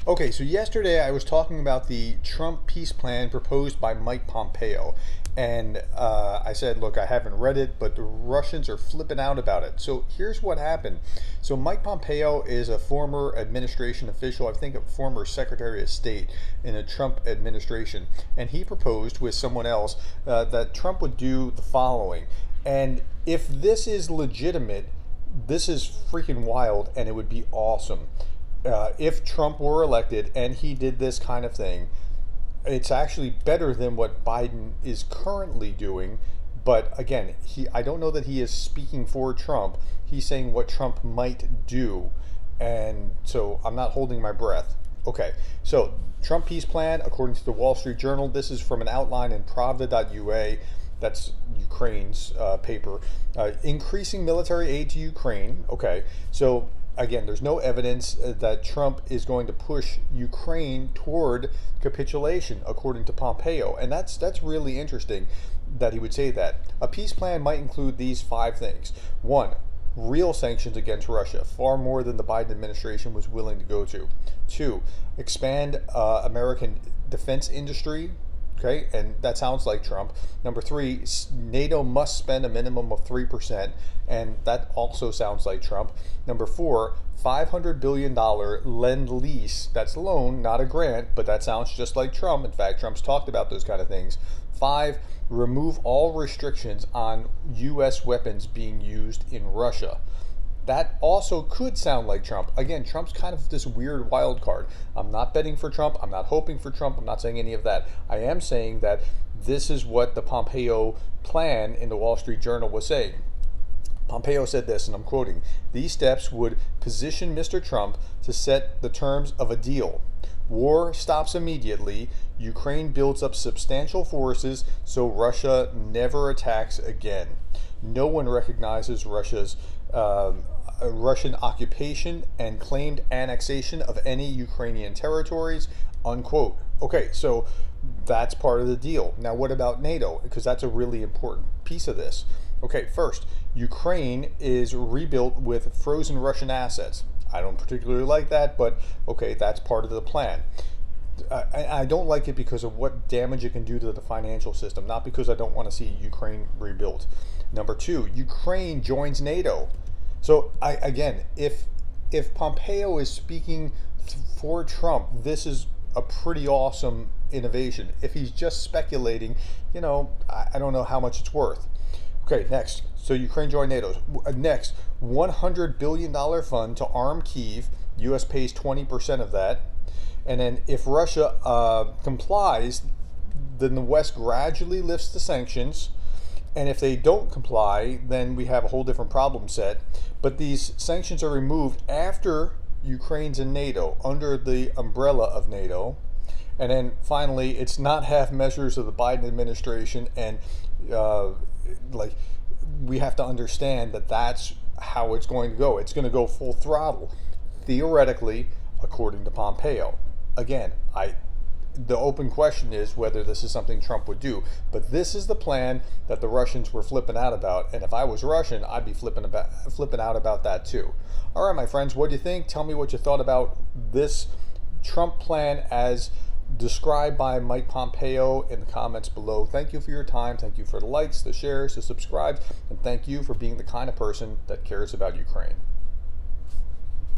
Okay, so yesterday I was talking about the Trump peace plan proposed by Mike Pompeo. And I said, look, I haven't read it, but the Russians are flipping out about it. So here's what happened. So Mike Pompeo is a former administration official, I think a former Secretary of State in the Trump administration. And he proposed with someone else that Trump would do the following. And if this is legitimate, this is freaking wild and it would be awesome. If Trump were elected and he did this kind of thing, it's actually better than what Biden is currently doing. But again, I don't know that he is speaking for Trump. He's saying what Trump might do. And so I'm not holding my breath. Okay, so Trump peace plan, according to the Wall Street Journal, this is from an outline in Pravda.ua. That's Ukraine's paper. Increasing military aid to Ukraine. Okay, so again, there's no evidence that Trump is going to push Ukraine toward capitulation, according to Pompeo. And that's really interesting that he would say that. A peace plan might include these five things. One, real sanctions against Russia, far more than the Biden administration was willing to go to. Two, expand American defense industry. Okay, and that sounds like Trump. Number three, NATO must spend a minimum of 3%, and that also sounds like Trump. Number four, $500 billion lend-lease. That's a loan, not a grant, but that sounds just like Trump. In fact, Trump's talked about those kind of things. Five, remove all restrictions on U.S. weapons being used in Russia. That also could sound like Trump. Again, Trump's kind of this weird wild card. I'm not betting for Trump. I'm not hoping for Trump. I'm not saying any of that. I am saying that this is what the Pompeo plan in the Wall Street Journal was saying. Pompeo said this, and I'm quoting, "These steps would position Mr. Trump to set the terms of a deal. War stops immediately. Ukraine builds up substantial forces so Russia never attacks again. No one recognizes Russian occupation and claimed annexation of any Ukrainian territories," unquote. Okay, so that's part of the deal. Now, what about NATO? Because that's a really important piece of this. Okay, first, Ukraine is rebuilt with frozen Russian assets. I don't particularly like that, but okay, that's part of the plan. I don't like it because of what damage it can do to the financial system, not because I don't want to see Ukraine rebuilt. Number two, Ukraine joins NATO. So again, if Pompeo is speaking for Trump, this is a pretty awesome innovation. If he's just speculating, I don't know how much it's worth. Okay, next. So Ukraine joined NATO. Next, $100 billion fund to arm Kyiv. U.S. pays 20% of that. And then if Russia complies, then the West gradually lifts the sanctions. And if they don't comply, then we have a whole different problem set. But these sanctions are removed after Ukraine's in NATO, under the umbrella of NATO. And then finally, it's not half measures of the Biden administration. And we have to understand that that's how it's going to go. It's going to go full throttle, theoretically, according to Pompeo. Again, the open question is whether this is something Trump would do. But this is the plan that the Russians were flipping out about. And if I was Russian, I'd be flipping out about that too. All right, my friends, what do you think? Tell me what you thought about this Trump plan as described by Mike Pompeo in the comments below. Thank you for your time. Thank you for the likes, the shares, the subscribes, and thank you for being the kind of person that cares about Ukraine.